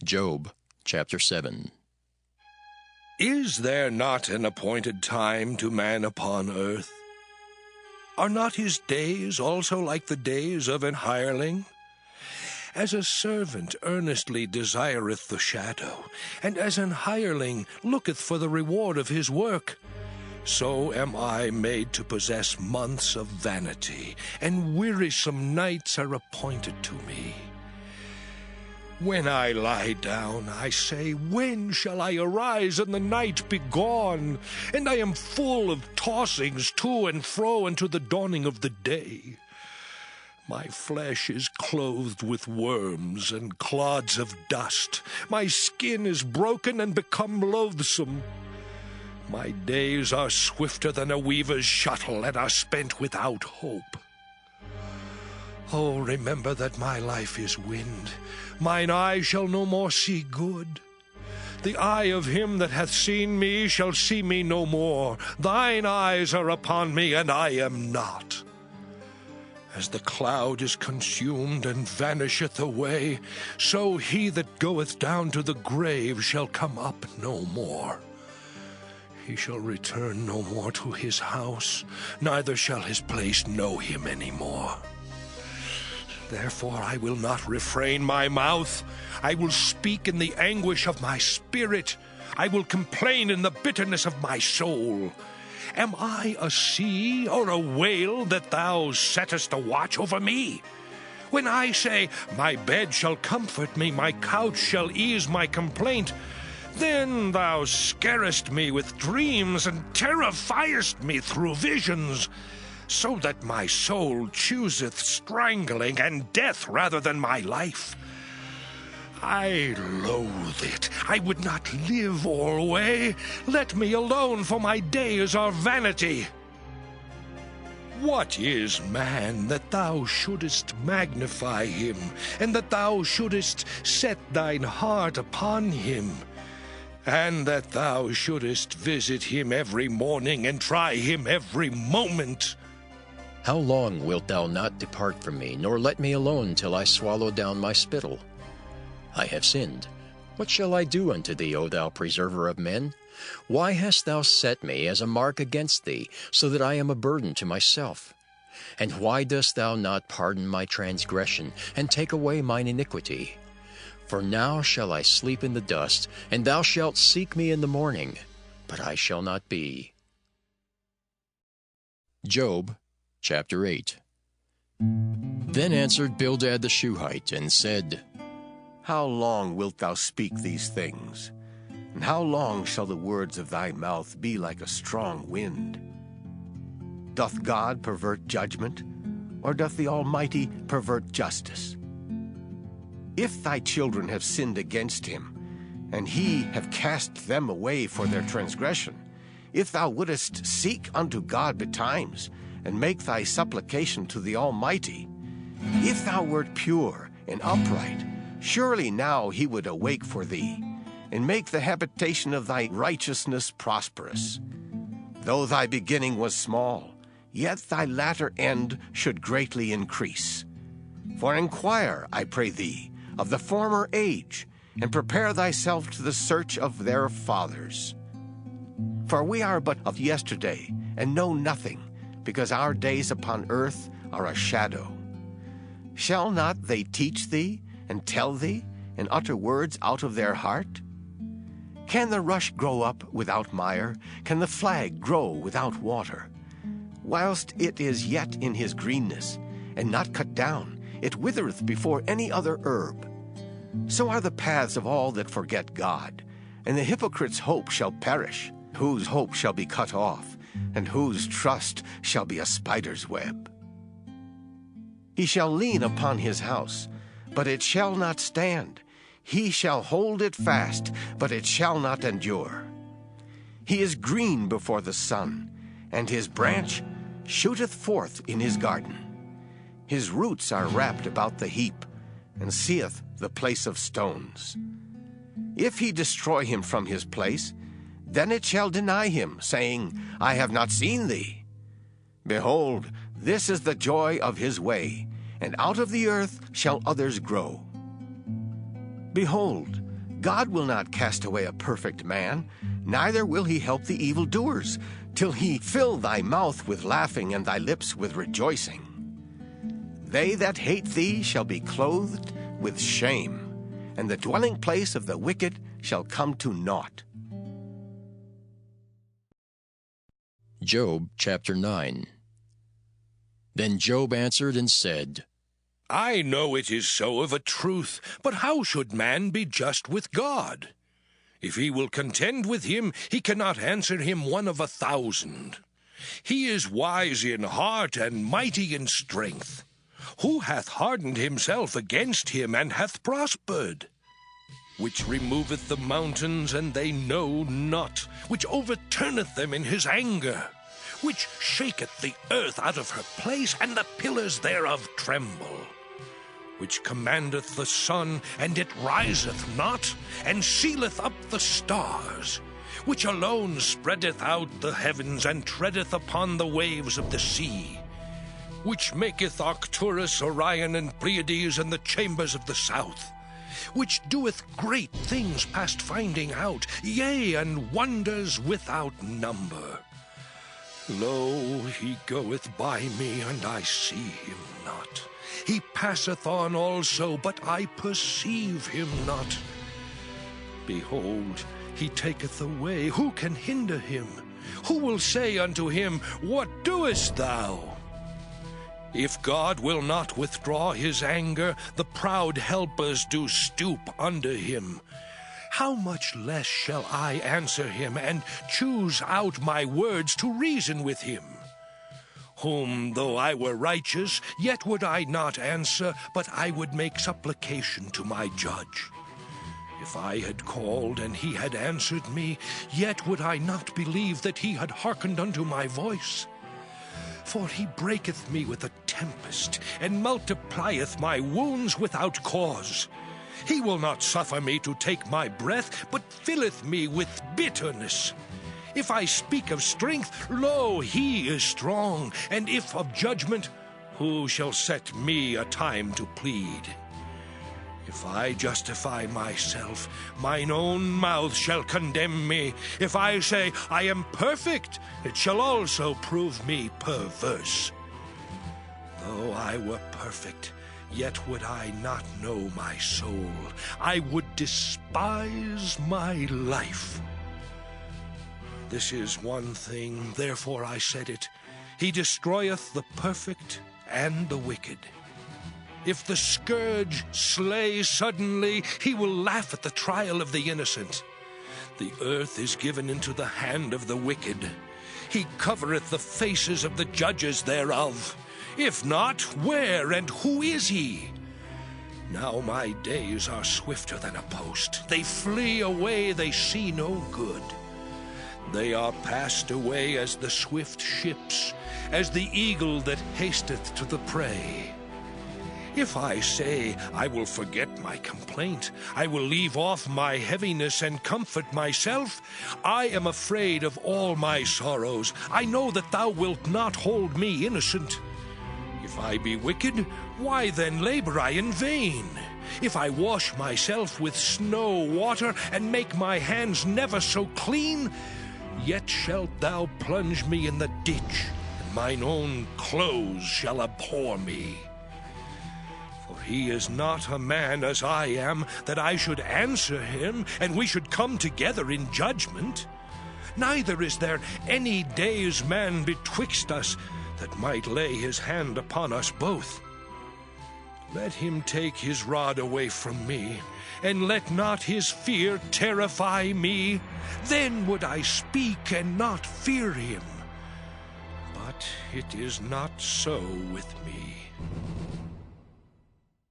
Job chapter 7. Is there not an appointed time to man upon earth? Are not his days also like the days of an hireling? As a servant earnestly desireth the shadow, and as an hireling looketh for the reward of his work, so am I made to possess months of vanity, and wearisome nights are appointed to me. When I lie down, I say, when shall I arise and the night be gone? And I am full of tossings to and fro unto the dawning of the day. My flesh is clothed with worms and clods of dust. My skin is broken and become loathsome. My days are swifter than a weaver's shuttle, and are spent without hope. Oh, remember that my life is wind. Mine eye shall no more see good. The eye of him that hath seen me shall see me no more. Thine eyes are upon me, and I am not. As the cloud is consumed and vanisheth away, so he that goeth down to the grave shall come up no more. He shall return no more to his house, neither shall his place know him any more. Therefore I will not refrain my mouth. I will speak in the anguish of my spirit. I will complain in the bitterness of my soul. Am I a sea or a whale that thou settest a watch over me? When I say, my bed shall comfort me, my couch shall ease my complaint, then thou scarest me with dreams and terrifiest me through visions, so that my soul chooseth strangling and death rather than my life. I loathe it. I would not live alway. Let me alone, for my days are vanity. What is man that thou shouldest magnify him, and that thou shouldest set thine heart upon him, and that thou shouldest visit him every morning and try him every moment? How long wilt thou not depart from me, nor let me alone till I swallow down my spittle? I have sinned. What shall I do unto thee, O thou preserver of men? Why hast thou set me as a mark against thee, so that I am a burden to myself? And why dost thou not pardon my transgression, and take away mine iniquity? For now shall I sleep in the dust, and thou shalt seek me in the morning, but I shall not be. Job chapter 8. Then answered Bildad the Shuhite, and said, How long wilt thou speak these things? And how long shall the words of thy mouth be like a strong wind? Doth God pervert judgment, or doth the Almighty pervert justice? If thy children have sinned against him, and he have cast them away for their transgression, if thou wouldest seek unto God betimes, and make thy supplication to the Almighty, if thou wert pure and upright, surely now he would awake for thee, and make the habitation of thy righteousness prosperous. Though thy beginning was small, yet thy latter end should greatly increase. For inquire, I pray thee, of the former age, and prepare thyself to the search of their fathers. For we are but of yesterday, and know nothing, because our days upon earth are a shadow. Shall not they teach thee, and tell thee, and utter words out of their heart? Can the rush grow up without mire? Can the flag grow without water? Whilst it is yet in his greenness, and not cut down, it withereth before any other herb. So are the paths of all that forget God, and the hypocrite's hope shall perish, whose hope shall be cut off, and whose trust shall be a spider's web. He shall lean upon his house, but it shall not stand. He shall hold it fast, but it shall not endure. He is green before the sun, and his branch shooteth forth in his garden. His roots are wrapped about the heap, and seeth the place of stones. If he destroy him from his place, then it shall deny him, saying, I have not seen thee. Behold, this is the joy of his way, and out of the earth shall others grow. Behold, God will not cast away a perfect man, neither will he help the evildoers, till he fill thy mouth with laughing and thy lips with rejoicing. They that hate thee shall be clothed with shame, and the dwelling place of the wicked shall come to naught. Job chapter 9. Then Job answered and said, I know it is so of a truth, but how should man be just with God? If he will contend with him, he cannot answer him 1 of 1,000. He is wise in heart and mighty in strength. Who hath hardened himself against him, and hath prospered? Which removeth the mountains, and they know not, which overturneth them in his anger, which shaketh the earth out of her place, and the pillars thereof tremble, which commandeth the sun, and it riseth not, and sealeth up the stars, which alone spreadeth out the heavens, and treadeth upon the waves of the sea, which maketh Arcturus, Orion, and Pleiades, and the chambers of the south, which doeth great things past finding out, yea, and wonders without number. Lo, he goeth by me, and I see him not. He passeth on also, but I perceive him not. Behold, he taketh away. Who can hinder him? Who will say unto him, What doest thou? If God will not withdraw his anger, the proud helpers do stoop under him. How much less shall I answer him, and choose out my words to reason with him? Whom, though I were righteous, yet would I not answer, but I would make supplication to my judge. If I had called, and he had answered me, yet would I not believe that he had hearkened unto my voice. For he breaketh me with a tempest, and multiplieth my wounds without cause. He will not suffer me to take my breath, but filleth me with bitterness. If I speak of strength, lo, he is strong, and if of judgment, who shall set me a time to plead? If I justify myself, mine own mouth shall condemn me. If I say, I am perfect, it shall also prove me perverse. Though I were perfect, yet would I not know my soul. I would despise my life. This is one thing, therefore I said it. He destroyeth the perfect and the wicked. If the scourge slay suddenly, he will laugh at the trial of the innocent. The earth is given into the hand of the wicked. He covereth the faces of the judges thereof. If not, where and who is he? Now my days are swifter than a post. They flee away, they see no good. They are passed away as the swift ships, as the eagle that hasteth to the prey. If I say, I will forget my complaint, I will leave off my heaviness and comfort myself, I am afraid of all my sorrows. I know that thou wilt not hold me innocent. If I be wicked, why then labor I in vain? If I wash myself with snow water, and make my hands never so clean, yet shalt thou plunge me in the ditch, and mine own clothes shall abhor me. For he is not a man as I am, that I should answer him, and we should come together in judgment. Neither is there any day's man betwixt us, that might lay his hand upon us both. Let him take his rod away from me, and let not his fear terrify me. Then would I speak and not fear him. But it is not so with me.